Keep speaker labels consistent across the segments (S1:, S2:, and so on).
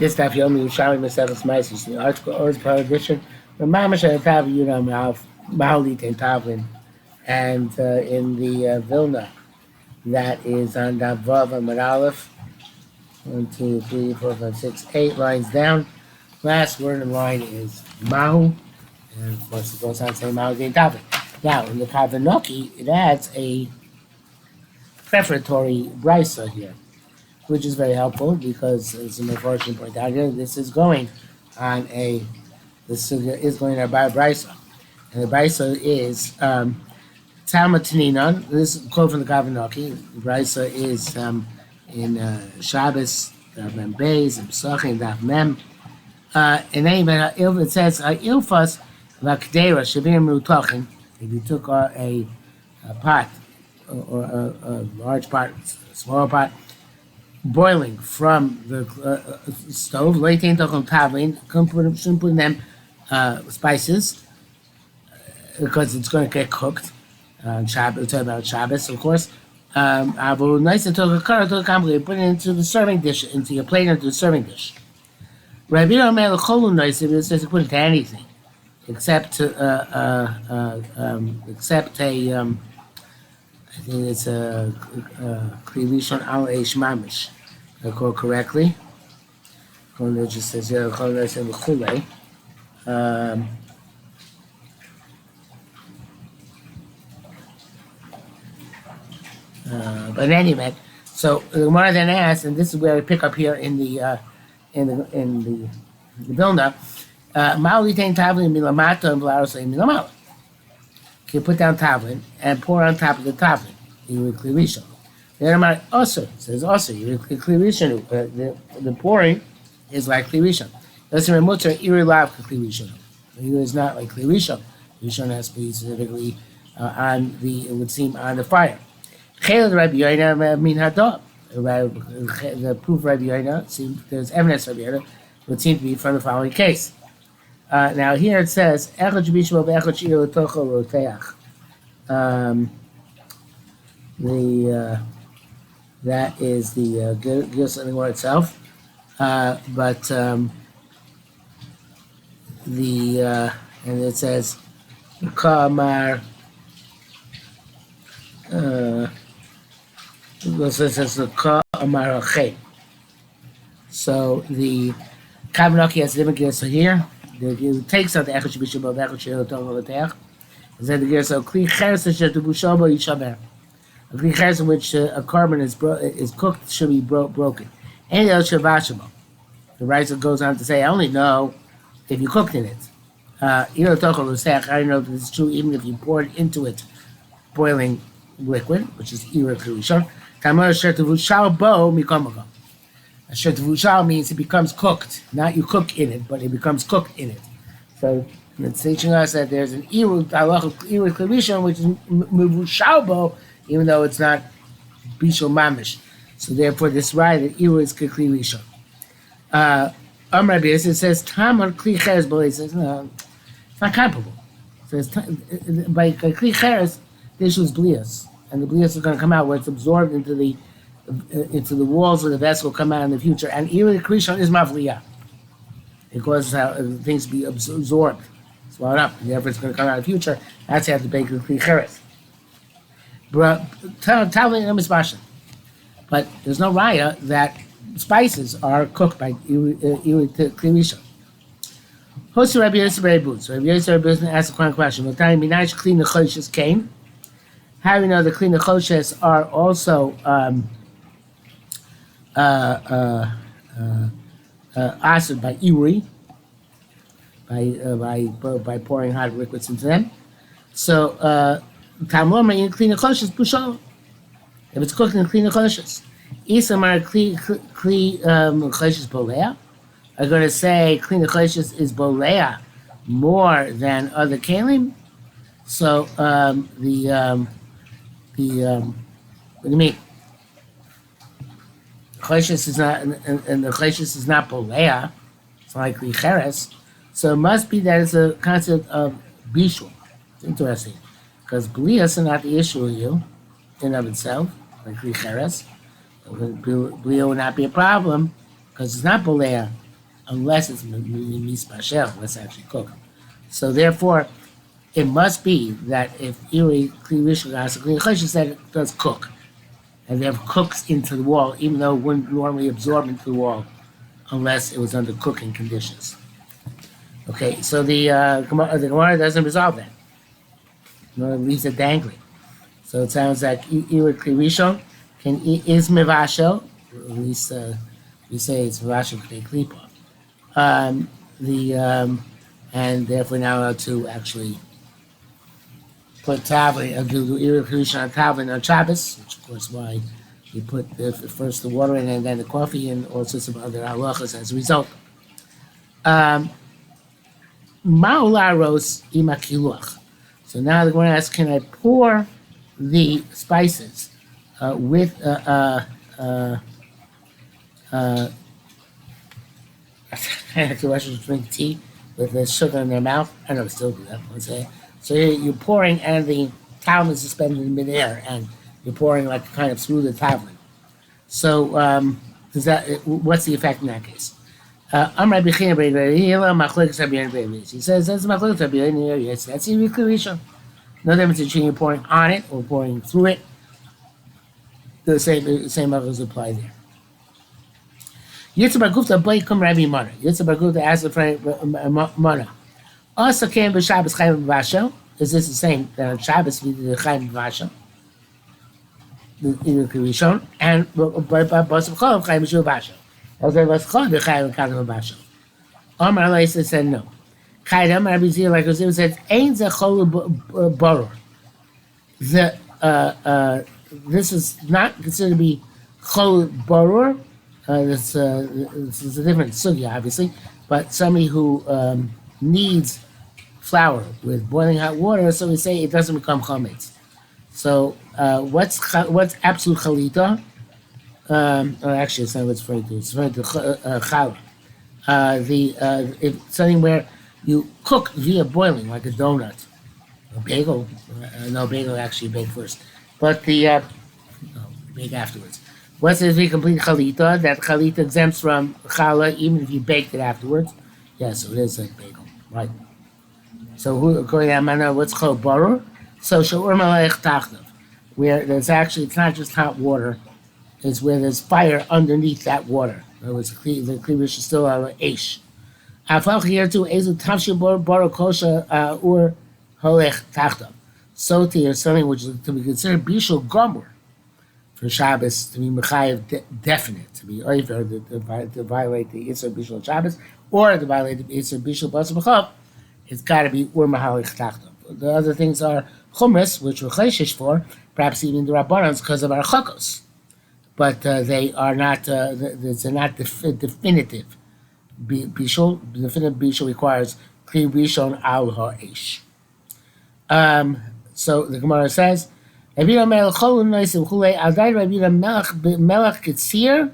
S1: This stuff Yomi Yerushalmi Ma'asros, the article or prohibition. The Mamash Tav Yuna Mahalit and Tavlin, and in the Vilna, that is on Vav and Aleph. 1, 2, 3, 4, 5, 6, 8 lines down. Last word in line is Mahu, and of course it goes on saying Mahalit and Tavlin. Now in the Kavanoki, it adds a prefatory brisa here, which is very helpful because, as the Mefarshim point out here, this is going on a brisa, and the brisa is Talmud Taninon. This is a quote from the Kavanoki. The brisa is in Shabbos, Mem Beis, and Pesachim, Daf Mem. In any event, it says Ilfas Vakdera Shavim Rutachin. If you took a pot or a large pot, a small pot, boiling from the stove, shouldn't put in them spices because it's going to get cooked on Shabbos. We're talking about Shabbos, of course. Nice to put it into the serving dish, into your plate, into the serving dish. Rabbi Yirmiyah nice it says to put it to anything except a I think it's a Klivishon al Eish Mamish. I recall correctly. It just says here, but in any event, so the Gemara then asks, and this is where we pick up here in the Vilna, Ma'olitain tavlin milamata and v'larosay milamala. You put down tavlin and pour on top of the tavlin. You would clear rishon. The Gemara also says you would clear rishon. The pouring is like clear rishon. Doesn't remove iri lav clear rishon. It is not like clear rishon. Rishon has to be specifically on the, it would seem, on the fire. The proof of Rabbi Yoina seems there's evidence of Rabbi Yoina would seem to be from the following case. Now here it says that is the Gilus in the word itself, but and it says Kamar. So the Kavanoki has a different Gilus here. It takes out the Echad Shebishim of Echad Shebishim Teach. It said the Gilus of Kli Cheres Shetubushabo Yishaber. A Kli Cheres in which a carbon is cooked should be broken. And El Shavashabo. The writer goes on to say, I only know if you cooked in it. I don't know if this is true even if you poured into it boiling liquid, which is Ira Kurishon. Tamar Shertavushal Bo Mikomago. Shertavushal means it becomes cooked. Not you cook in it, but it becomes cooked in it. So it's teaching us that there's an Ira Kurishon, which is Muvushal Bo, even though it's not Bishul Mamish. So therefore, this right that Ira is Kli Rishon. It says Tamar Kli Cheres Bo. It says no, it's not comparable. It says by Kli Cheres, the issue is blias, and the blias is going to come out where it's absorbed into the walls of the vessel, will come out in the future. And even the krishon is mavliya. It causes things to be absorbed, swallowed up, and therefore it's going to come out in the future. That's how to bake the klicheres. But there's no raya that spices are cooked by klirisha. Host Rabbi Yosef Rabbi Boots. Rabbi Yosef Rabbi Boots asked a question. What time Minash clean the choshes came? How do we know the clean the choshes are also acid by Uri, by pouring hot liquids into them? So Tamloma in clean the choshes pushal. If it's cooked in clean the choshes, Isamar clean choshes bolea. I'm going to say clean the choshes is bolea more than other kalim. So what do you mean? Choshes is not, and the choshes is not bolea. It's like licheres. So it must be that it's a concept of bishul. It's interesting because blias are not the issue of you in of itself, like licheres. Blia would not be a problem because it's not bolea. unless it's mispashel, let's actually cook. So therefore, it must be that if Iri Kli Rishon Gas Kli Chosh said it does cook, and therefore cooks into the wall, even though it wouldn't normally absorb into the wall unless it was under cooking conditions. Okay, so the Gemara doesn't resolve that. No, it leaves it dangling. So it sounds like Iri Kli Rishon is mevashel. At least we say it's mevashel Kli Klipa. And therefore now allowed to actually put tavlin, do Iri Kli Rishon on tavlin on Shabbos, which of course why you put first the water in and then the coffee and all sorts of other halachas as a result. Ma'ularos imakiluach. So now they're going to ask, can I pour the spices with I have to Russians drink tea with the sugar in their mouth. I know still do that. Let's say. So you're pouring, and the towel is suspended in midair, and you're pouring like kind of through the towel. So does that? What's the effect in that case? He says that's machlokes. Yes, that's Iri Kli Rishon. No difference between you pouring on it or pouring through it. The same levels apply there. Yitzhak Gufta Baikum Rabbi Mana. Yitzhak Gufta asked the friend Mana. Also came with Shabbos Chaim Vashel. Is this the same that on Shabbos we did the Chaim Vashel? The Iri Kli Rishon and by Basam Chol Chaim Vashel. Also was Chol the Chaim Vashel. Omar Leisa said no. Chaim Rabbi Zia like Zia said ain't the Chol Boror. The this is not considered to be Chol Boror. This is a different sugya, obviously, but somebody who needs flour with boiling hot water, so we say it doesn't become chametz. So what's absolute chalita? Actually, it's not what it's referring to. It's referring to challah. If something where you cook via boiling, like a donut, a bagel. No, bagel actually bake first, but no, bake afterwards. What's the complete chalita? That chalita exempts from challah even if you baked it afterwards. Yeah, so it is a bagel, right? So according to Amana, what's called barur? So sha'ur malach tachnav, where there's actually, it's not just hot water, it's where there's fire underneath that water. In other words, the cleavage is still on eish. Afal here too, ezu tafshi barur kosha ur holech tachnav. Soti or something which is to be considered bishul gomor for Shabbos, to be mechayev definite, to be over to violate the Isser Bishul Shabbos, or to violate the Isser Bishul Basar B'chav, it's got to be ur mahalich tachtav. The other things are chumras, which we're chayshish for, perhaps even the rabbanans because of our chakos, but they are not. They're not definitive. Bishul, definitive bishul requires kli rishon al ha'esh. So the Gemara says. Rabbi Melech Cholun Noisim Chulei Aldai Rabbi Melech Ketzir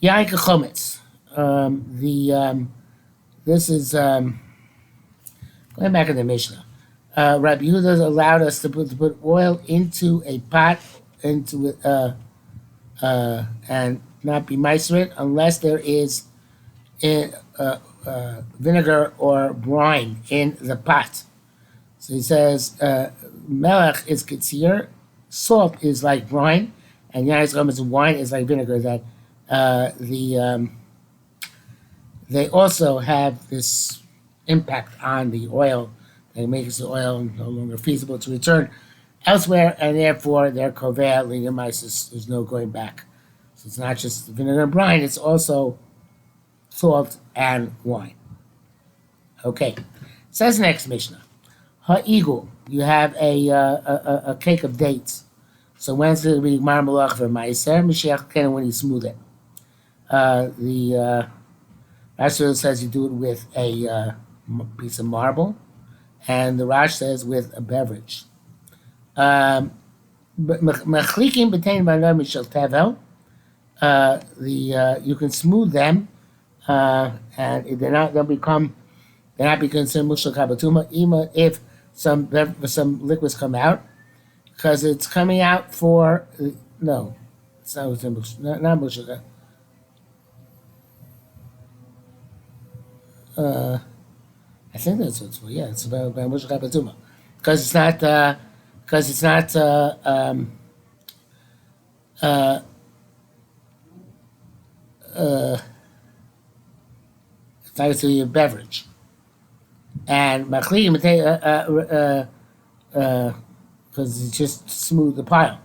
S1: Yain Kechometz. This is going back in the Mishnah. Rabbi Yehuda allowed us to put oil into a pot and not be meiser unless there is vinegar or brine in the pot. So he says melech is ketzir, salt is like brine, and yanis wine is like vinegar. That they also have this impact on the oil that makes the oil no longer feasible to return elsewhere, and therefore their kovea ligamaisis. There's no going back. So it's not just vinegar and brine; it's also salt and wine. Okay, it says next Mishnah. Ha'igul, you have a cake of dates. So when's it be marmalach for ma'aser? Mashiach can when you smooth it. The Rashi says you do it with a piece of marble, and the Rash says with a beverage. Machlikim b'tein b'anam mishal tevel. You can smooth them, and they're not considered mushal kabatuma, even if some liquids come out, because it's coming out for no, it's not mushal. I think that's what it's for. Yeah, it's about Moshe Kapatuma, because it's not because it's not uh, uh, it's not a beverage. And Machli because it's just smooth the pile,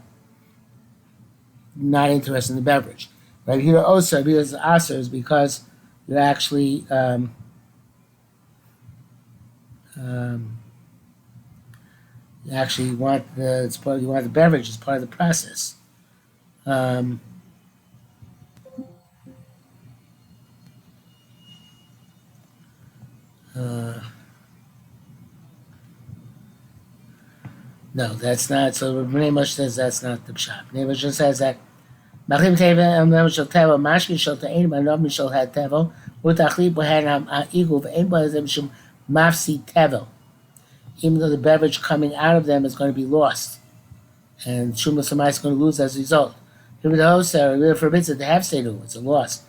S1: not interested in the beverage. But here also because Aser is because you actually um, you actually want you want the beverage as part of the process. Um, uh, no, that's not. So Bnei Moshe says that's not the pshat. Bnei Moshe says that Machlim teva and Mem shel tevel mashkin shel te'ein manav mishel had tevel utachli bohen ha'igul ve'ein bohem shum mafsi tevel. Even though the beverage coming out of them is going to be lost, and Shumas Samai is going to lose as a result. Even the host really forbids it to have seidu; it's a loss.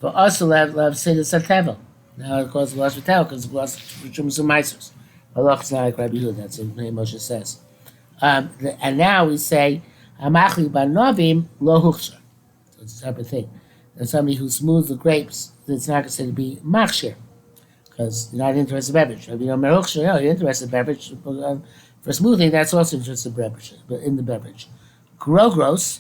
S1: But also have seidu satevel. Now it causes loss for tevel because it's lost for Shumas Ma'asros. Allah is not like Rabbi Yehuda. That's what Moshe says. And now we say Hamachli banovim lo huchsher. So it's a separate thing. And somebody who smooths the grapes, it's not considered to be machshir because you're not interested in beverage. If you're you're interested in beverage. For smoothing, that's also interested in beverage, but in the beverage. Grogros,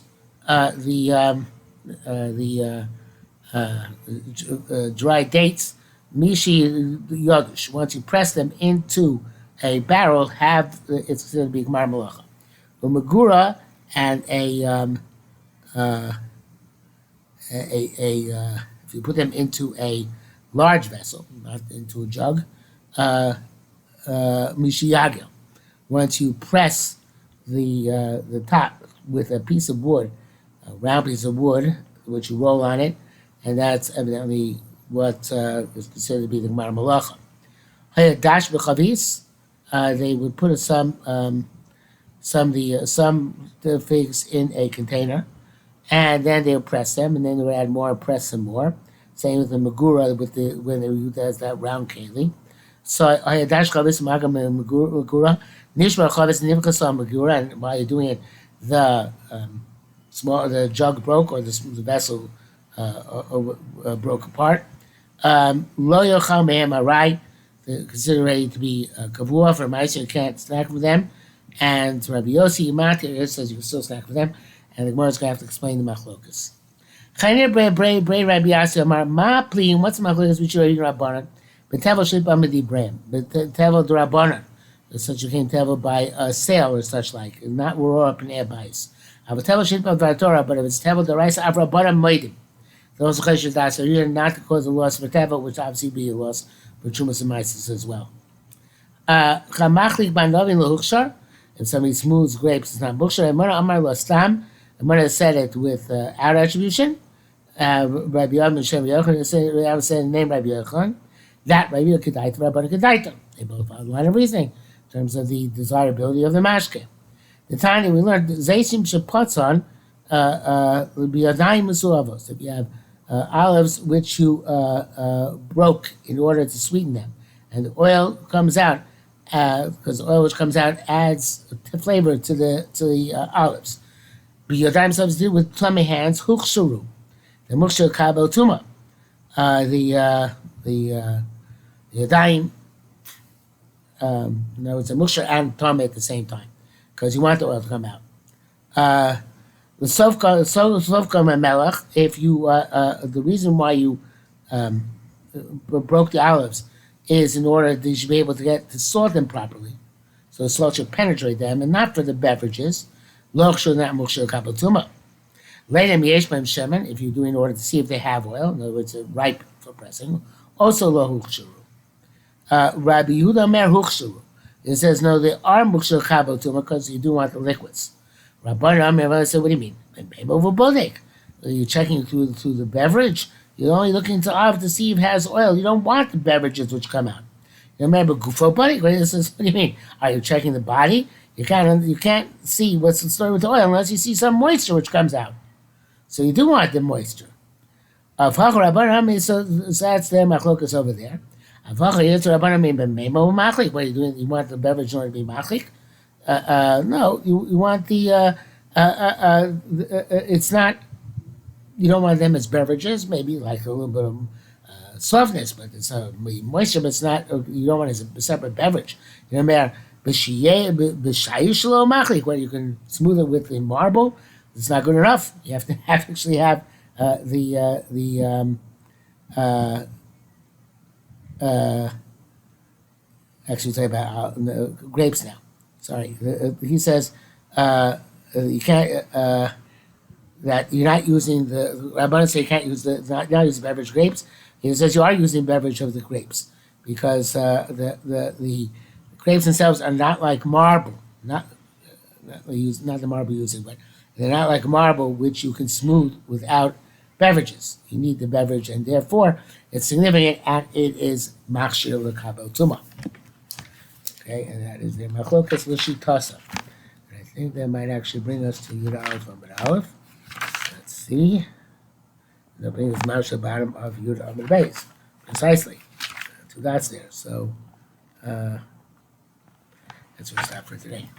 S1: dry dates, mishi yodush. Once you press them into a barrel, it's considered to be gmar malacha. Umagura and if you put them into a large vessel, not into a jug, mishiyagel. Once you press the top with a piece of wood, a round piece of wood, which you roll on it, and that's evidently what is considered to be the Gemara Malacha. Dash b'chavis, they would put some figs in a container, and then they would press them, and then they would add more, and press some more. Same with the magura when they use that round keli. So dash chavis magura nishma chavis nivkasa magura, and while you're doing it, the jug broke or the vessel broke apart. Lo yochal mehem arai, considered to be kavua for ma'aser, you can't snack with them. And Rabbi Yossi Matir says you can still snack with them, and the Gemara is going to have to explain the machlokas. Chaynir brei Rabbi Yossi Amar ma pliim. What's the machlokas which you read in Rabbanan? But tevel shlipa medibreim. But tevel d'Rabbanan, such you came tevel by a sale or such like, not we're all up in airbais. But tevel shlipa d'Torah. But if it's tevel d'Raisa av Rabbanan moedim, those chesed that so you're not to cause a loss for tevel, which obviously be a loss for chumas and maisis as well. Chamachlik banovin lehuchshar. If somebody smooths grapes, it's not bukhshar. Amar lo stam. Amar said it without attribution. Rabbi Yom and Shem Yochanan said the name Rabbi Yochanan. That Rabbi Kedaita, Rabbi Kedaita. They both have a line of reasoning in terms of the desirability of the mashke. The time we learned Zaysim Shapotzon Biyadayim Masuavos. If you have olives which you broke in order to sweeten them, and the oil comes out because the oil which comes out adds flavor to the olives. Biyadayim substitute with tummy hands Huchshuru. The Mukhshar Kabo Tuma. The Yadayim, it's a muksher and tummy at the same time, because you want the oil to come out. The sofka melech, if you the reason why you broke the olives is in order that you should be able to sort them properly, so the salt should penetrate them, and not for the beverages. Loch should not muksher kapatuma. Later, yeshbam shemen, if you're doing in order to see if they have oil, in other words, it's ripe for pressing. Also lo huchshuru. Rabbi Yehuda mer huchshuru. It says no, they are muksher kabotuma because you do want the liquids. Rabbi Amir said, what do you mean? You're checking through the beverage. You're only looking to see if it has oil. You don't want the beverages which come out. You remember gufo body? Says, what do you mean? Are you checking the body? You can't see what's the story with the oil unless you see some moisture which comes out. So you do want the moisture. So that's their machlokas over there. Avacha Yitzhak Rabbanan mean b'meimo machlik. What are you doing? You want the beverage in order to be machlik? No, you want it's not, you don't want them as beverages, maybe like a little bit of softness, but it's moisture, but it's not, you don't want it as a separate beverage. You know, matter b'shayishlo machlik, where you can smooth it with the marble, it's not good enough. You have to actually have actually talk about grapes now. Sorry, he says you can't. That you're not using the Rabbanan say you can't use not using beverage grapes. He says you are using beverage of the grapes because the grapes themselves are not like marble, not the marble using, but they're not like marble which you can smooth without beverages. You need the beverage, and therefore it's significant, and it is machshir l'kabel tuma. Okay, and that is the machlokas l'shitasa. I think that might actually bring us to Yud Aleph Amud Aleph. Let's see. That brings us Moush the bottom of Yud Amud Beis. Precisely. Two dots there. So that's what's up for today.